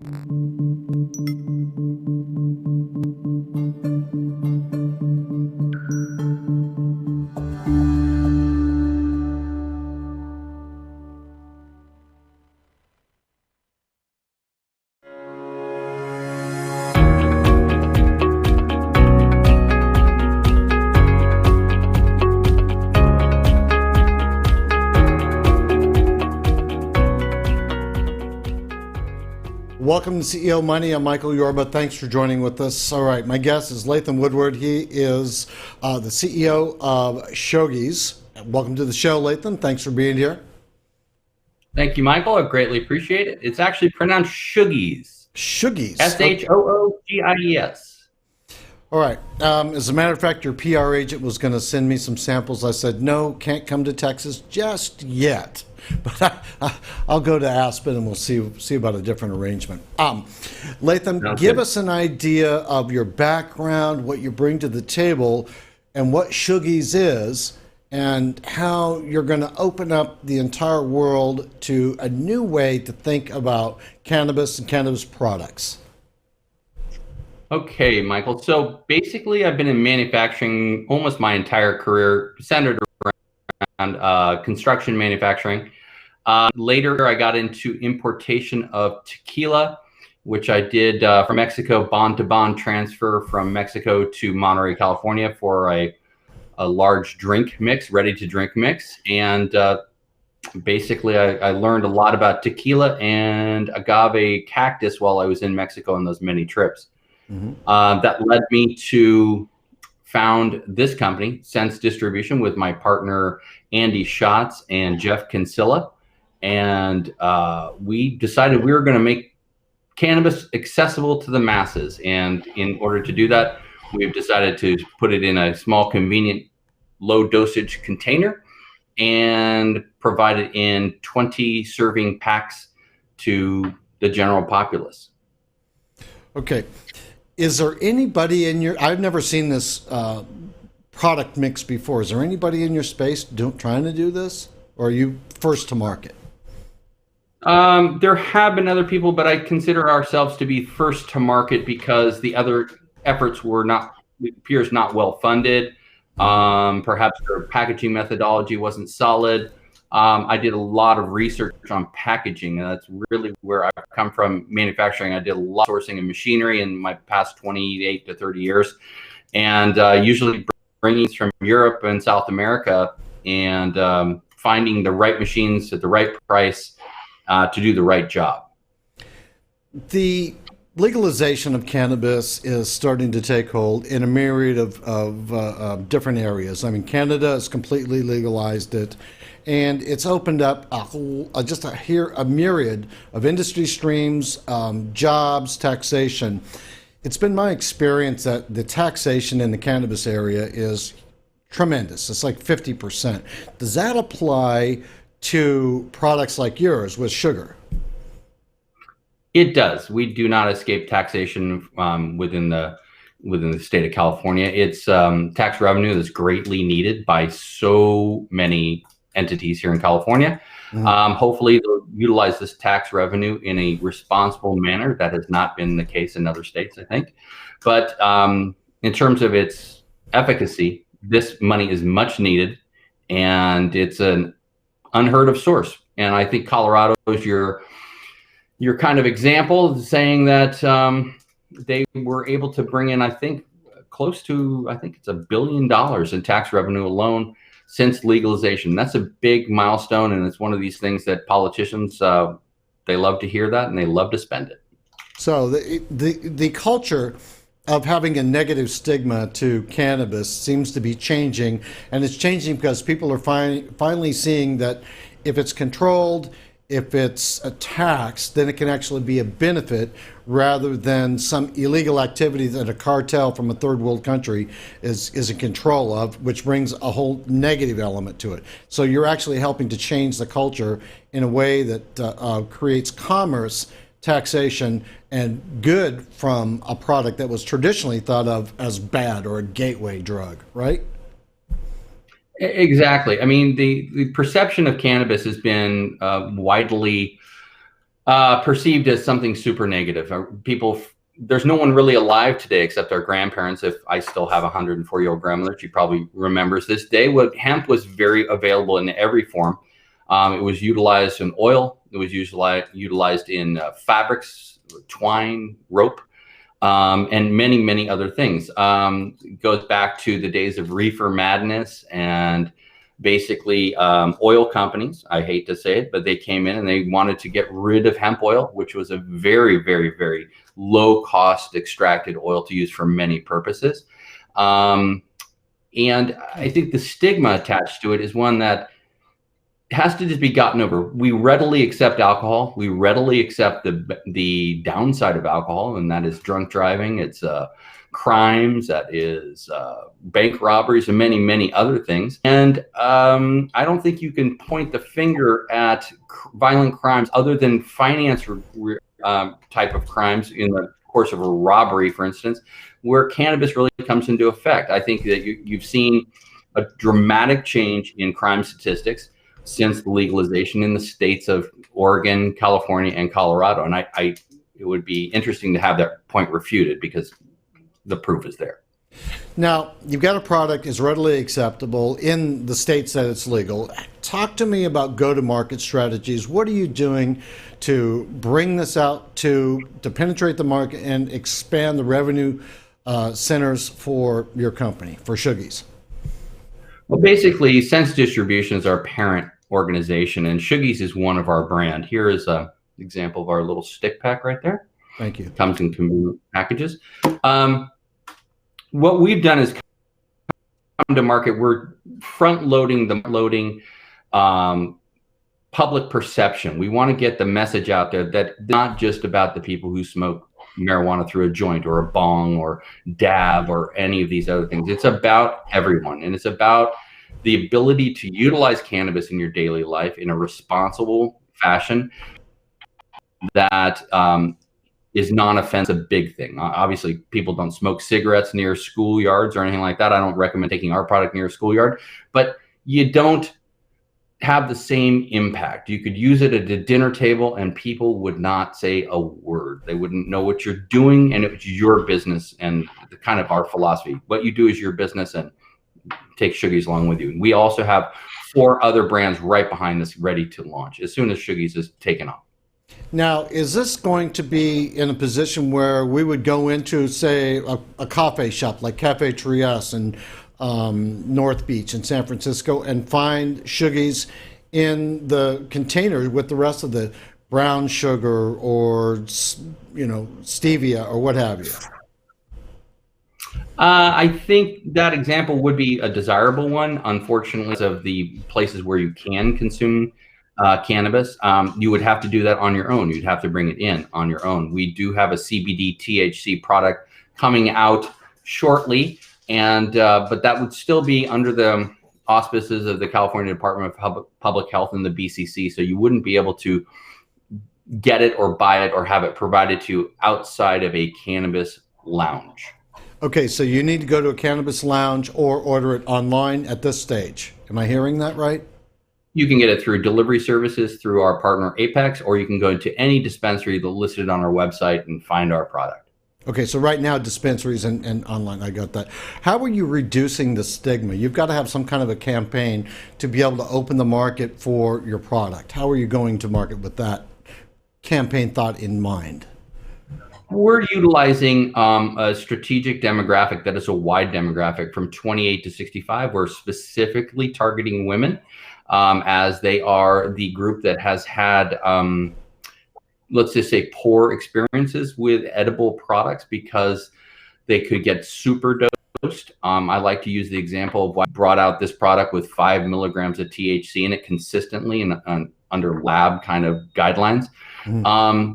Welcome to CEO Money. I'm Michael Yorba. Thanks for joining with us. All right, my guest is Latham Woodward. He is the CEO of Shoghi's. Welcome to the show, Latham. Thanks for being here. Thank you, Michael. I greatly appreciate it. It's actually pronounced Shoghi's. Shoghi's. Shoogies. All right. As a matter of fact, your PR agent was going to send me some samples. I said, no, can't come to Texas just yet. But I'll go to Aspen and we'll see about a different arrangement. Latham, give us an idea of your background, what you bring to the table, and what Shoghi's is, and how you're going to open up the entire world to a new way to think about cannabis and cannabis products. Okay, Michael. So basically, I've been in manufacturing almost my entire career, centered around construction manufacturing. Later, I got into importation of tequila, which I did from Mexico, bond-to-bond transfer from Mexico to Monterey, California for a large drink mix, ready-to-drink mix. And basically, I learned a lot about tequila and agave cactus while I was in Mexico on those many trips. Mm-hmm. That led me to found this company, Sense Distribution, with my partner, Andy Schatz and Jeff Kinsella. And we decided we were going to make cannabis accessible to the masses. And in order to do that, we've decided to put it in a small, convenient, low dosage container and provide it in 20 serving packs to the general populace. Okay. Is there anybody in your, I've never seen this product mix before. Is there anybody in your space trying to do this? Or are you first to market? There have been other people, but I consider ourselves to be first to market because the other efforts were not, it appears, not well funded. Perhaps their packaging methodology wasn't solid. I did a lot of research on packaging, and that's really where I've come from. Manufacturing, I did a lot of sourcing of machinery in my past 28 to 30 years, and usually bringing from Europe and South America and finding the right machines at the right price to do the right job. The legalization of cannabis is starting to take hold in a myriad of different areas. I mean, Canada has completely legalized it, and it's opened up a myriad of industry streams, jobs, taxation. It's been my experience that the taxation in the cannabis area is tremendous. It's like 50%. Does that apply to products like yours with sugar? It does. We do not escape taxation within the state of California. It's tax revenue that's greatly needed by so many entities here in California. Mm-hmm. Hopefully they'll utilize this tax revenue in a responsible manner. That has not been the case in other states, I think. But in terms of its efficacy, this money is much needed, and it's an unheard of source. And I think Colorado is your kind of example, saying that they were able to bring in, I think, close to, I think it's $1 billion in tax revenue alone since legalization. That's a big milestone, and it's one of these things that politicians, they love to hear that and they love to spend it. So the culture of having a negative stigma to cannabis seems to be changing, and it's changing because people are finally seeing that if it's controlled, if it's a tax, then it can actually be a benefit rather than some illegal activity that a cartel from a third world country is in control of, which brings a whole negative element to it. So you're actually helping to change the culture in a way that creates commerce, taxation, and good from a product that was traditionally thought of as bad or a gateway drug, right? Exactly. I mean, the perception of cannabis has been widely Perceived as something super negative. There's no one really alive today except our grandparents. If I still have a 104-year-old grandmother, she probably remembers this day. Hemp was very available in every form. It was utilized in oil. It was utilized in fabrics, twine, rope, and many, many other things. It goes back to the days of reefer madness and basically oil companies. I hate to say it, but they came in and they wanted to get rid of hemp oil, which was a very, very, very low cost extracted oil to use for many purposes. And I think the stigma attached to it is one that has to just be gotten over. We readily accept alcohol. We readily accept the downside of alcohol, and that is drunk driving. It's crimes, that is bank robberies, and many, many other things. And I don't think you can point the finger at violent crimes other than finance type of crimes in the course of a robbery, for instance, where cannabis really comes into effect. I think that you've seen a dramatic change in crime statistics since the legalization in the states of Oregon, California, and Colorado. And it would be interesting to have that point refuted because the proof is there. Now, you've got a product is readily acceptable in the states that it's legal. Talk to me about go-to-market strategies. What are you doing to bring this out to penetrate the market and expand the revenue centers for your company, for Shoogies? Well, basically, Sense Distribution is our parent organization, and Shoogies is one of our brand. Here is an example of our little stick pack right there. Thank you. It comes in convenient packages. What we've done is come to market. We're front-loading public perception. We want to get the message out there that it's not just about the people who smoke marijuana through a joint or a bong or dab or any of these other things. It's about everyone, and it's about the ability to utilize cannabis in your daily life in a responsible fashion that is non-offensive, a big thing. Obviously, people don't smoke cigarettes near schoolyards or anything like that. I don't recommend taking our product near a schoolyard, but you don't have the same impact. You could use it at a dinner table and people would not say a word. They wouldn't know what you're doing, and it's your business, and the kind of our philosophy. What you do is your business, and take Shoogies along with you. We also have 4 other brands right behind this ready to launch as soon as Shoogies is taken off. Now, is this going to be in a position where we would go into, say, a coffee shop like Cafe Trias in North Beach in San Francisco and find Shoogies in the container with the rest of the brown sugar or, stevia or what have you? I think that example would be a desirable one. Unfortunately, of the places where you can consume cannabis, you would have to do that on your own. You'd have to bring it in on your own. We do have a CBD THC product coming out shortly, and but that would still be under the auspices of the California Department of Public Health and the BCC. So you wouldn't be able to get it or buy it or have it provided to you outside of a cannabis lounge. Okay, so you need to go to a cannabis lounge or order it online at this stage. Am I hearing that right? You can get it through delivery services through our partner Apex, or you can go to any dispensary that's listed on our website and find our product. Okay, so right now dispensaries and online, I got that. How are you reducing the stigma? You've got to have some kind of a campaign to be able to open the market for your product. How are you going to market with that campaign thought in mind? We're utilizing a strategic demographic that is a wide demographic from 28 to 65. We're specifically targeting women as they are the group that has had, let's just say, poor experiences with edible products because they could get super dosed. I like to use the example of why I brought out this product with 5 milligrams of THC in it consistently and under lab kind of guidelines. Mm-hmm.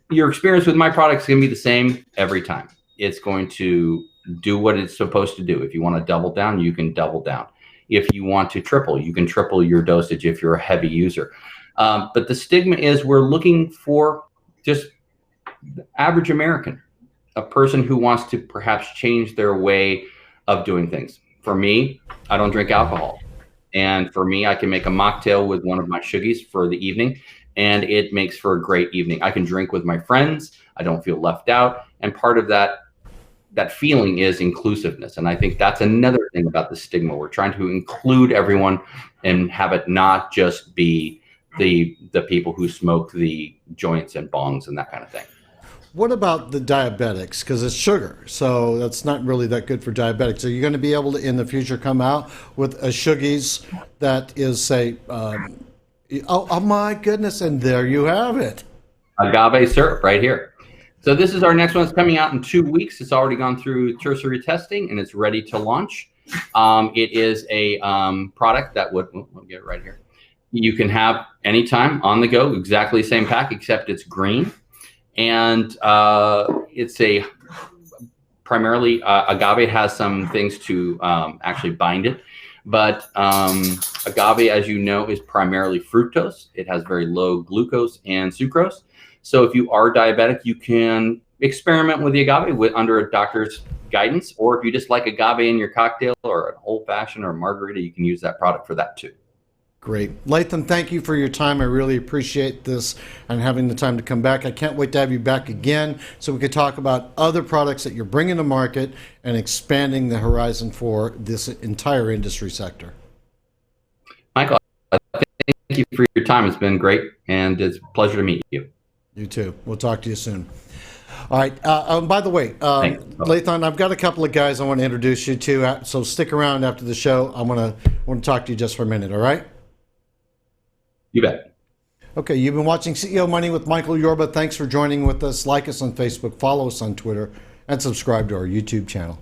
Your experience with my product is going to be the same every time. It's going to do what it's supposed to do. If you want to double down, you can double down. If you want to triple, you can triple your dosage if you're a heavy user. But the stigma is we're looking for just the average American, a person who wants to perhaps change their way of doing things. For me, I don't drink alcohol. And for me, I can make a mocktail with one of my Shoogies for the evening. and it makes for a great evening. I can drink with my friends. I don't feel left out. And part of that feeling is inclusiveness. And I think that's another thing about the stigma. We're trying to include everyone and have it not just be the people who smoke the joints and bongs and that kind of thing. What about the diabetics? Because it's sugar, so that's not really that good for diabetics. Are you going to be able to, in the future, come out with a Shuggies that is, say, oh my goodness, and there you have it. Agave syrup right here. So this is our next one. It's coming out in 2 weeks. It's already gone through tertiary testing, and it's ready to launch. It is a product that we'll get it right here. You can have anytime on the go, exactly the same pack, except it's green. And it's a primarily agave has some things to actually bind it, but agave, as you know, is primarily fructose. It has very low glucose and sucrose. So if you are diabetic, you can experiment with the agave under a doctor's guidance, or if you just like agave in your cocktail or an old fashioned or a margarita, you can use that product for that too. Great. Latham, thank you for your time. I really appreciate this and having the time to come back. I can't wait to have you back again so we could talk about other products that you're bringing to market and expanding the horizon for this entire industry sector. Michael, thank you for your time. It's been great, and it's a pleasure to meet you. You too. We'll talk to you soon. All right. By the way, Latham, I've got a couple of guys I want to introduce you to, so stick around after the show. I want to talk to you just for a minute, all right? You bet. Okay, you've been watching CEO Money with Michael Yorba. Thanks for joining with us. Like us on Facebook, follow us on Twitter, and subscribe to our YouTube channel.